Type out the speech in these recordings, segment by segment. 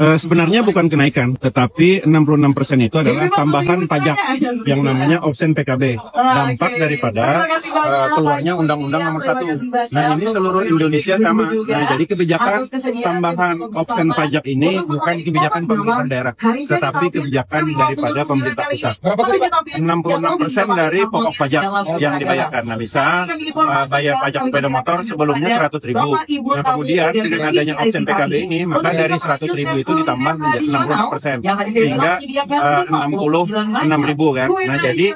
Sebenarnya bukan kenaikan, tetapi 66% itu adalah tambahan pajak yang namanya option PKB. Dampak daripada keluarnya Undang-Undang Nomor 1. Nah, ini seluruh Indonesia sama. Nah, jadi kebijakan tambahan option pajak ini bukan kebijakan pemerintah daerah, tetapi kebijakan daripada pemerintah pusat. 66% dari pokok pajak yang dibayarkan. Nah, bisa bayar pajak sepeda motor sebelumnya 100.000. Nah, kemudian dengan adanya option PKB ini, maka dari 100.000 itu ditambah menjadi 60%, sehingga 66.000 kan. Nah, jadi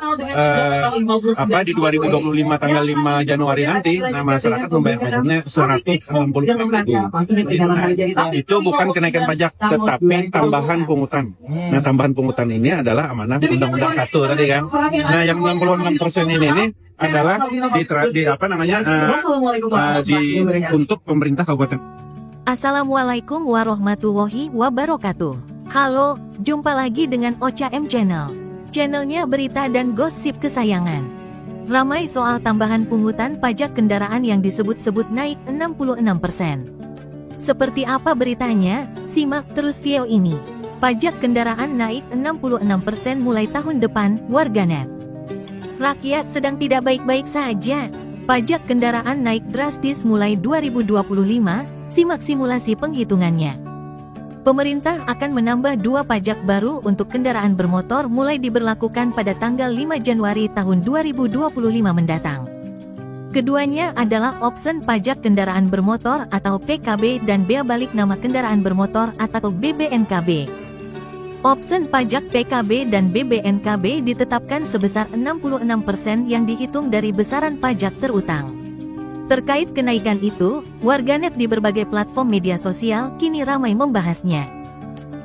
di 2025 tanggal 5 Januari nanti, nah masyarakat membayar pajaknya 166.000. Nah, itu bukan kenaikan pajak, tetapi tambahan pungutan. Nah, tambahan pungutan ini adalah amanah Undang-Undang 1 tadi kan. Nah, yang 66% ini adalah untuk pemerintah kabupaten. Assalamualaikum warahmatullahi wabarakatuh. Halo, jumpa lagi dengan Ocha M Channel. Channelnya berita dan gosip kesayangan. Ramai soal tambahan pungutan pajak kendaraan yang disebut-sebut naik 66%. Seperti apa beritanya? Simak terus video ini. Pajak kendaraan naik 66% mulai tahun depan, warganet. Rakyat sedang tidak baik-baik saja. Pajak kendaraan naik drastis mulai 2025. Simak simulasi penghitungannya. Pemerintah akan menambah 2 pajak baru untuk kendaraan bermotor mulai diberlakukan pada tanggal 5 Januari tahun 2025 mendatang. Keduanya adalah option pajak kendaraan bermotor atau PKB dan bea balik nama kendaraan bermotor atau BBNKB. Option pajak PKB dan BBNKB ditetapkan sebesar 66% yang dihitung dari besaran pajak terutang. Terkait kenaikan itu, warganet di berbagai platform media sosial kini ramai membahasnya.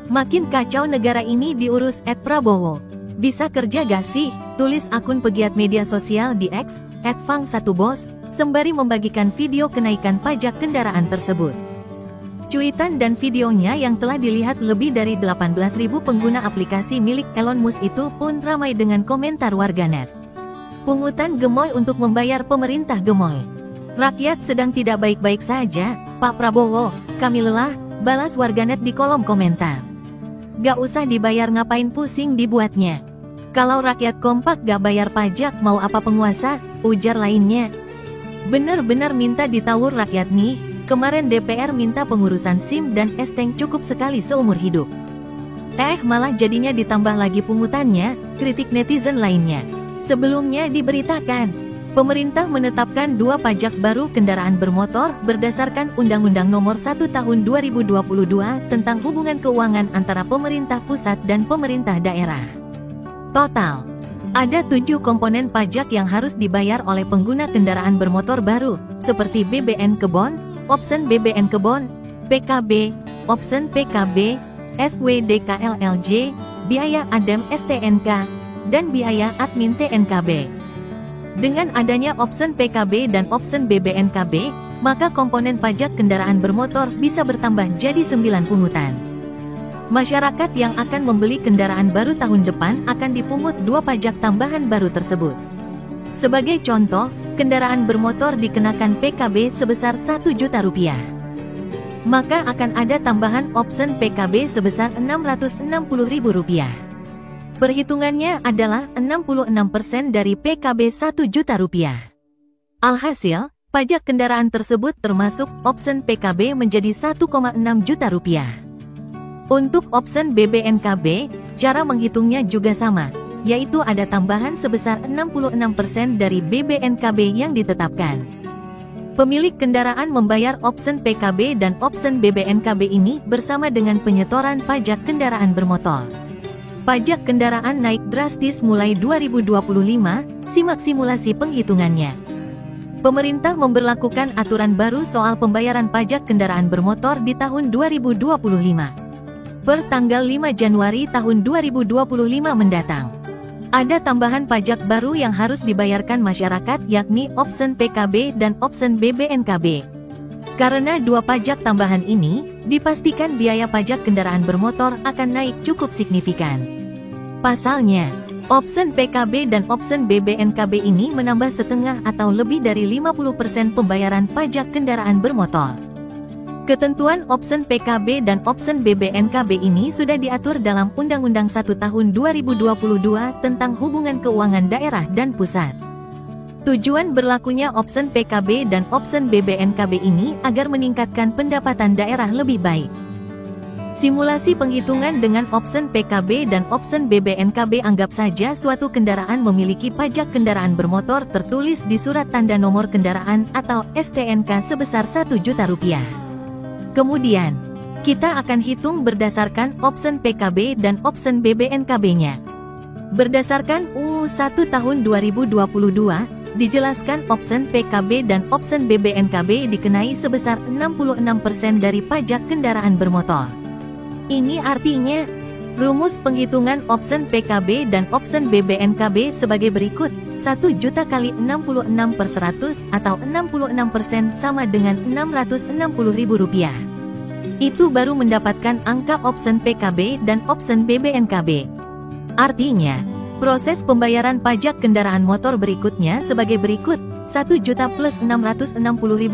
Makin kacau negara ini diurus @Prabowo. Bisa kerja gak sih? Tulis akun pegiat media sosial di X, @Fang1bos, sembari membagikan video kenaikan pajak kendaraan tersebut. Cuitan dan videonya yang telah dilihat lebih dari 18.000 pengguna aplikasi milik Elon Musk itu pun ramai dengan komentar warganet. Pungutan gemoy untuk membayar pemerintah gemoy. Rakyat sedang tidak baik-baik saja, Pak Prabowo, kami lelah, balas warganet di kolom komentar. Gak usah dibayar ngapain pusing dibuatnya. Kalau rakyat kompak gak bayar pajak mau apa penguasa, ujar lainnya. Bener-bener minta ditawur rakyat nih, kemarin DPR minta pengurusan SIM dan STNK cukup sekali seumur hidup. Malah jadinya ditambah lagi pungutannya, kritik netizen lainnya. Sebelumnya diberitakan, pemerintah menetapkan 2 pajak baru kendaraan bermotor berdasarkan Undang-Undang Nomor 1 Tahun 2022 tentang hubungan keuangan antara pemerintah pusat dan pemerintah daerah. Total, ada 7 komponen pajak yang harus dibayar oleh pengguna kendaraan bermotor baru, seperti BBN Kebon, option BBN Kebon, PKB, option PKB, SWDKLLJ, biaya ADM STNK, dan biaya admin TNKB. Dengan adanya option PKB dan option BBNKB, maka komponen pajak kendaraan bermotor bisa bertambah jadi 9 pungutan. Masyarakat yang akan membeli kendaraan baru tahun depan akan dipungut 2 pajak tambahan baru tersebut. Sebagai contoh, kendaraan bermotor dikenakan PKB sebesar Rp1.000.000. Maka akan ada tambahan option PKB sebesar Rp660.000. Perhitungannya adalah 66% dari PKB Rp1.000.000. Alhasil, pajak kendaraan tersebut termasuk option PKB menjadi Rp1,6 juta. Untuk option BBNKB, cara menghitungnya juga sama, yaitu ada tambahan sebesar 66% dari BBNKB yang ditetapkan. Pemilik kendaraan membayar option PKB dan option BBNKB ini bersama dengan penyetoran pajak kendaraan bermotor. Pajak kendaraan naik drastis mulai 2025, simak simulasi penghitungannya. Pemerintah memberlakukan aturan baru soal pembayaran pajak kendaraan bermotor di tahun 2025. Per tanggal 5 Januari tahun 2025 mendatang. Ada tambahan pajak baru yang harus dibayarkan masyarakat yakni option PKB dan option BBNKB. Karena 2 pajak tambahan ini, dipastikan biaya pajak kendaraan bermotor akan naik cukup signifikan. Pasalnya, option PKB dan option BBNKB ini menambah setengah atau lebih dari 50% pembayaran pajak kendaraan bermotor. Ketentuan opsen PKB dan opsen BBNKB ini sudah diatur dalam Undang-Undang 1 Tahun 2022 tentang hubungan keuangan daerah dan pusat. Tujuan berlakunya opsen PKB dan opsen BBNKB ini agar meningkatkan pendapatan daerah lebih baik. Simulasi penghitungan dengan opsen PKB dan opsen BBNKB. Anggap saja suatu kendaraan memiliki pajak kendaraan bermotor tertulis di surat tanda nomor kendaraan atau STNK sebesar Rp1 juta. Kemudian, kita akan hitung berdasarkan opsen PKB dan opsen BBNKB-nya. Berdasarkan UU 1 Tahun 2022, dijelaskan opsen PKB dan opsen BBNKB dikenai sebesar 66% dari pajak kendaraan bermotor. Ini artinya, rumus penghitungan opsen PKB dan opsen BBNKB sebagai berikut, 1 juta kali 66 per 100 atau 66% sama dengan Rp660.000. Itu baru mendapatkan angka opsen PKB dan opsen BBNKB. Artinya, proses pembayaran pajak kendaraan motor berikutnya sebagai berikut, 1 juta plus 660.000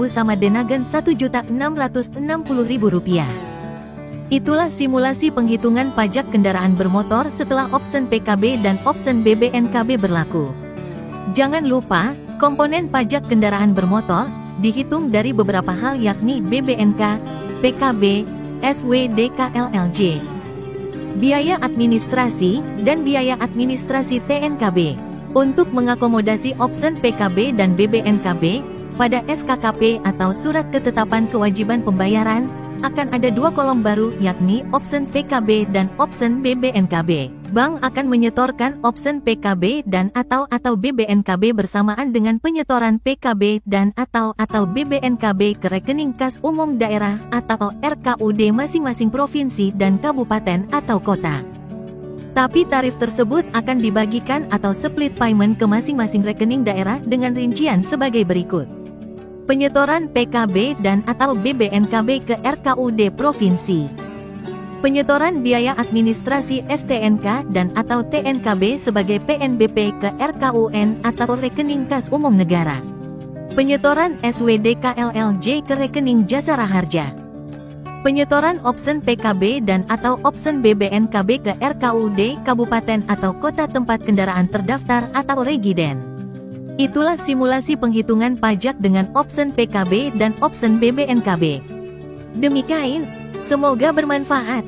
sama dengan Rp1.660.000. Itulah simulasi penghitungan pajak kendaraan bermotor setelah opsen PKB dan opsen BBNKB berlaku. Jangan lupa, komponen pajak kendaraan bermotor dihitung dari beberapa hal yakni BBNK, PKB, SWDK-LLJ, biaya administrasi, dan biaya administrasi TNKB. Untuk mengakomodasi opsen PKB dan BBNKB, pada SKKP atau Surat Ketetapan Kewajiban Pembayaran, akan ada 2 kolom baru yakni opsen PKB dan opsen BBNKB. Bank akan menyetorkan opsen PKB dan atau BBNKB bersamaan dengan penyetoran PKB dan atau BBNKB ke rekening kas umum daerah atau RKUD masing-masing provinsi dan kabupaten atau kota. Tapi tarif tersebut akan dibagikan atau split payment ke masing-masing rekening daerah dengan rincian sebagai berikut. Penyetoran PKB dan atau BBNKB ke RKUD provinsi. Penyetoran biaya administrasi STNK dan atau TNKB sebagai PNBP ke RKUN atau rekening kas umum negara. Penyetoran SWDK-LLJ ke rekening jasa raharja. Penyetoran opsen PKB dan atau opsen BBNKB ke RKUD kabupaten atau kota tempat kendaraan terdaftar atau residen. Itulah simulasi penghitungan pajak dengan opsen PKB dan opsen BBNKB. Demikian, semoga bermanfaat.